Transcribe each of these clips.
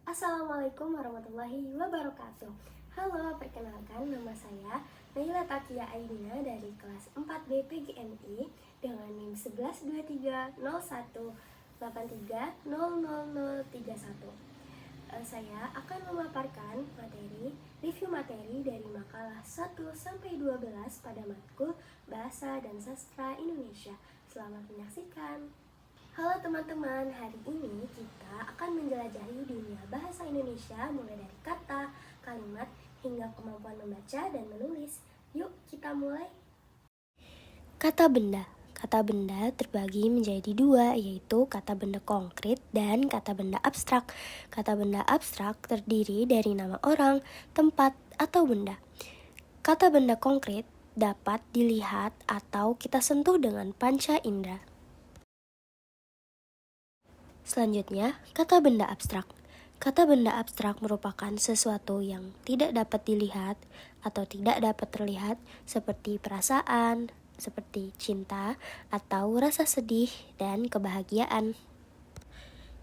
Assalamualaikum warahmatullahi wabarakatuh. Halo, perkenalkan nama saya Naila Takia Aidina dari kelas 4B PGMI dengan NIM 11230183000031. Saya akan memaparkan review materi dari makalah 1 sampai 12 pada matkul Bahasa dan Sastra Indonesia. Selamat menyaksikan. Halo teman-teman, hari ini kita akan menjelajahi dunia bahasa Indonesia mulai dari kata, kalimat, hingga kemampuan membaca dan menulis. Yuk kita mulai. Kata benda. Kata benda terbagi menjadi dua, yaitu kata benda konkret dan kata benda abstrak. Kata benda abstrak terdiri dari nama orang, tempat, atau benda. Kata benda konkret dapat dilihat atau kita sentuh dengan panca indera. Selanjutnya, kata benda abstrak. Kata benda abstrak merupakan sesuatu yang tidak dapat dilihat atau tidak dapat terlihat seperti perasaan, seperti cinta, atau rasa sedih dan kebahagiaan.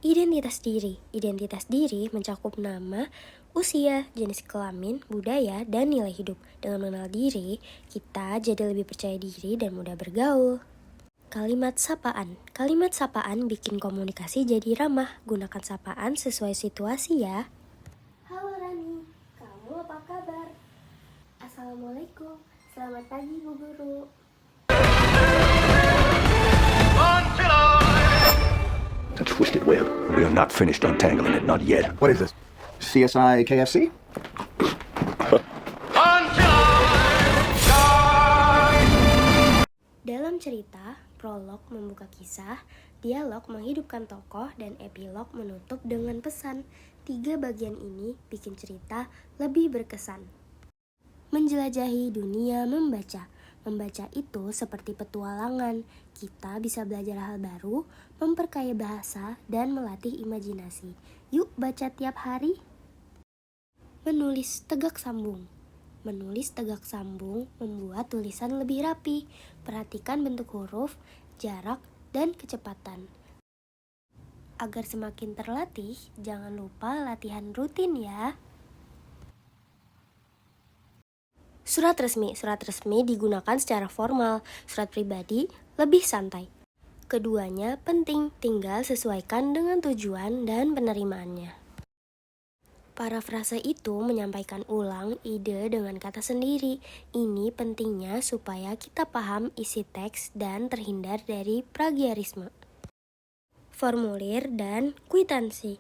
Identitas diri. Identitas diri mencakup nama, usia, jenis kelamin, budaya, dan nilai hidup. Dengan mengenal diri, kita jadi lebih percaya diri dan mudah bergaul. Kalimat sapaan. Kalimat sapaan bikin komunikasi jadi ramah. Gunakan sapaan sesuai situasi ya. Halo Rani, kamu apa kabar? Assalamualaikum, selamat pagi Bu Guru. A twisted web. We are not finished untangling it, not yet. What is this? CSI KFC? Dalam cerita, prolog membuka kisah, dialog menghidupkan tokoh, dan epilog menutup dengan pesan. 3 bagian ini bikin cerita lebih berkesan. Menjelajahi dunia membaca. Membaca itu seperti petualangan. Kita bisa belajar hal baru, memperkaya bahasa, dan melatih imajinasi. Yuk baca tiap hari. Menulis tegak sambung. Menulis tegak sambung membuat tulisan lebih rapi. Perhatikan bentuk huruf, jarak, dan kecepatan. Agar semakin terlatih, jangan lupa latihan rutin ya. Surat resmi. Surat resmi digunakan secara formal. Surat pribadi lebih santai. Keduanya penting, tinggal sesuaikan dengan tujuan dan penerimaannya. Parafrase itu menyampaikan ulang ide dengan kata sendiri. Ini pentingnya supaya kita paham isi teks dan terhindar dari plagiarisme. Formulir dan kwitansi.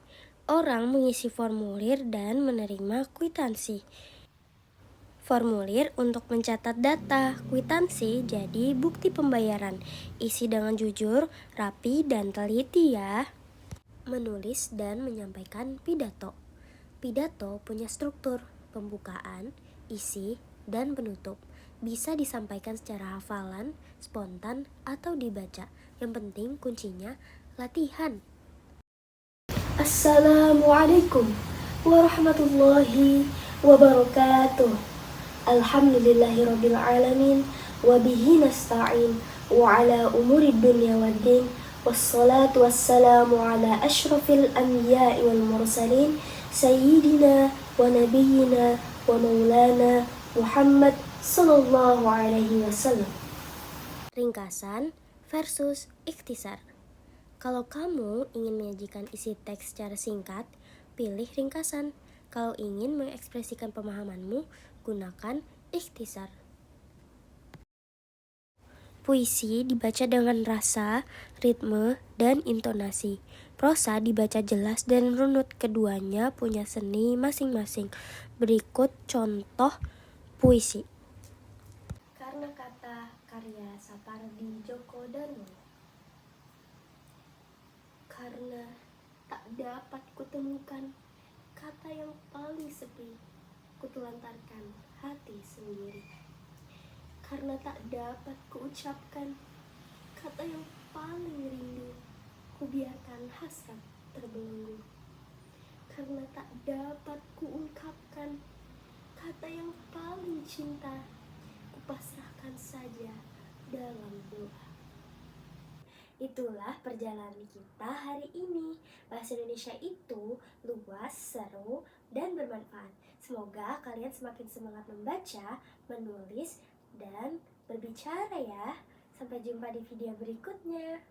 Orang mengisi formulir dan menerima kwitansi. Formulir untuk mencatat data, kwitansi jadi bukti pembayaran. Isi dengan jujur, rapi, dan teliti ya. Menulis dan menyampaikan pidato. Pidato punya struktur, pembukaan, isi, dan penutup. Bisa disampaikan secara hafalan, spontan, atau dibaca. Yang penting kuncinya latihan. Assalamualaikum warahmatullahi wabarakatuh. Alhamdulillahirrabbilalamin. Wabihi nasta'in wa ala umurid dunya waddin. Wassalatu wassalamu ala ashrafil anbiya'i wal mursalin Sayyidina wa nabiyyina wa maulana Muhammad sallallahu alaihi wasallam. Ringkasan versus ikhtisar. Kalau kamu ingin menyajikan isi teks secara singkat, pilih ringkasan. Kalau ingin mengekspresikan pemahamanmu, gunakan ikhtisar. Puisi dibaca dengan rasa, ritme, dan intonasi. Prosa dibaca jelas dan runut. Keduanya punya seni masing-masing. Berikut contoh puisi. Karena kata karya Sapardi Djoko Damono. Karena tak dapat kutemukan kata yang paling sepi, kutelantarkan hati sendiri. Karena tak dapat kuucapkan kata yang paling rindu, kubiarkan hasrat terbelenggu. Karena tak dapat kuungkapkan kata yang paling cinta, kupasrahkan saja dalam doa. Itulah perjalanan kita hari ini. Bahasa Indonesia itu luas, seru, dan bermanfaat. Semoga kalian semakin semangat membaca, menulis, dan berbicara ya. Sampai jumpa di video berikutnya.